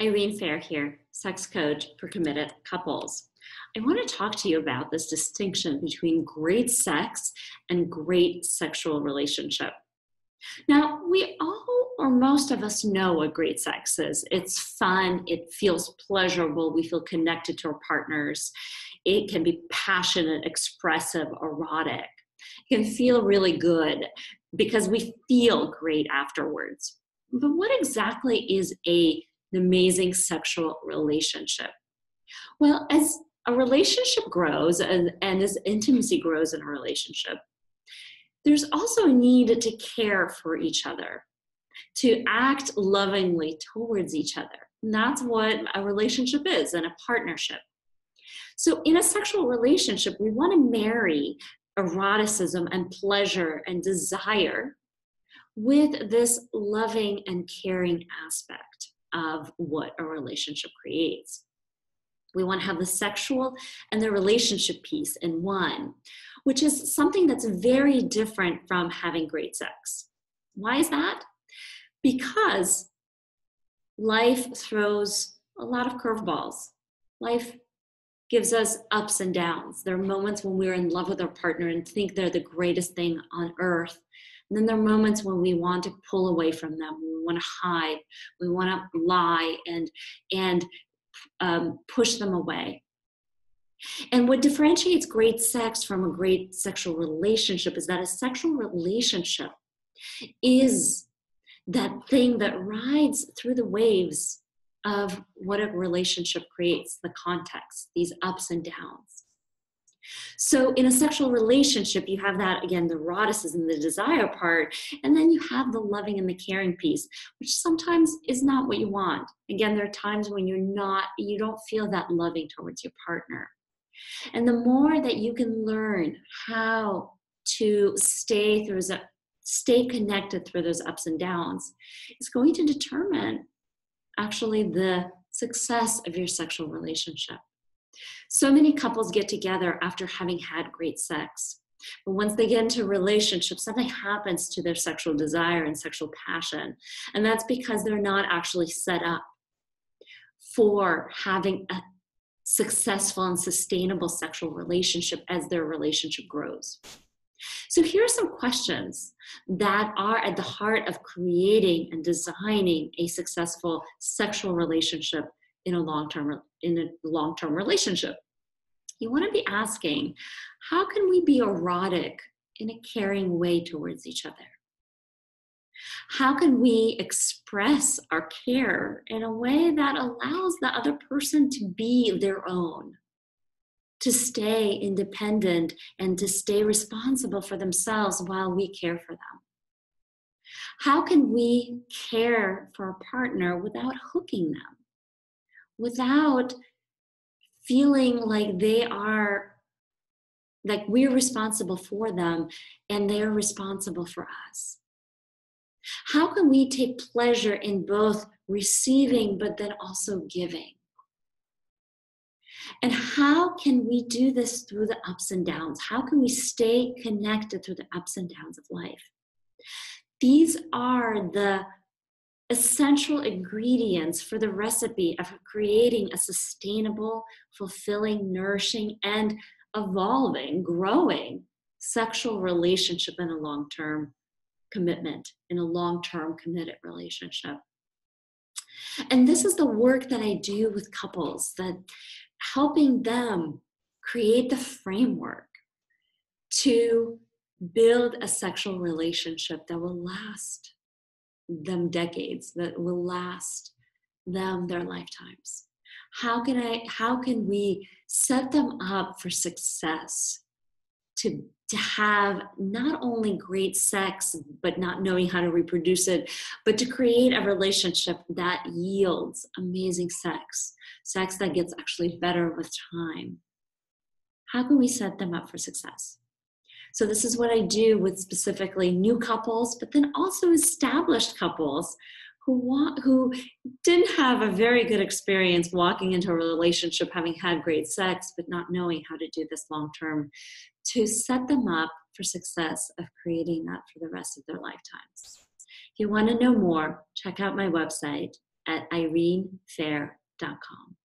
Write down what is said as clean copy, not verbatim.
Irene Fair here, sex coach for committed couples. I want to talk to you about this distinction between great sex and great sexual relationship. Now, we all, or most of us, know what great sex is. It's fun, it feels pleasurable, we feel connected to our partners. It can be passionate, expressive, erotic. It can feel really good because we feel great afterwards. But what exactly is an amazing sexual relationship? Well, as a relationship grows and as intimacy grows in a relationship, there's also a need to care for each other, to act lovingly towards each other. And that's what a relationship is and a partnership. So in a sexual relationship, we want to marry eroticism and pleasure and desire with this loving and caring aspect of what a relationship creates. We want to have the sexual and the relationship piece in one, which is something that's very different from having great sex. Why is that? Because life throws a lot of curveballs. Life gives us ups and downs. There are moments when we're in love with our partner and think they're the greatest thing on earth. And then there are moments when we want to pull away from them. We want to hide. We want to lie and push them away. And what differentiates great sex from a great sexual relationship is that a sexual relationship is that thing that rides through the waves of what a relationship creates, the context, these ups and downs. So in a sexual relationship, you have that, again, the eroticism, the desire part, and then you have the loving and the caring piece, which sometimes is not what you want. Again, there are times when you don't feel that loving towards your partner. And the more that you can learn how to stay connected through those ups and downs, it's going to determine actually the success of your sexual relationship. So many couples get together after having had great sex. But once they get into a relationship, something happens to their sexual desire and sexual passion. And that's because they're not actually set up for having a successful and sustainable sexual relationship as their relationship grows. So here are some questions that are at the heart of creating and designing a successful sexual relationship in a long-term relationship. You want to be asking, how can we be erotic in a caring way towards each other? How can we express our care in a way that allows the other person to be their own, to stay independent and to stay responsible for themselves while we care for them? How can we care for our partner without hooking them, without feeling like we're responsible for them and they're responsible for us? How can we take pleasure in both receiving but then also giving? And how can we do this through the ups and downs? How can we stay connected through the ups and downs of life? These are the essential ingredients for the recipe of creating a sustainable, fulfilling, nourishing, and evolving, growing sexual relationship in a long-term commitment, in a long-term committed relationship. And this is the work that I do with couples, that helping them create the framework to build a sexual relationship that will last them decades, that will last them their lifetimes. How can we set them up for success, to have not only great sex, but not knowing how to reproduce it, but to create a relationship that yields amazing sex that gets actually better with time? How can we set them up for success? So this is what I do with specifically new couples, but then also established couples who didn't have a very good experience walking into a relationship, having had great sex, but not knowing how to do this long-term, to set them up for success of creating that for the rest of their lifetimes. If you want to know more, check out my website, at irenefair.com.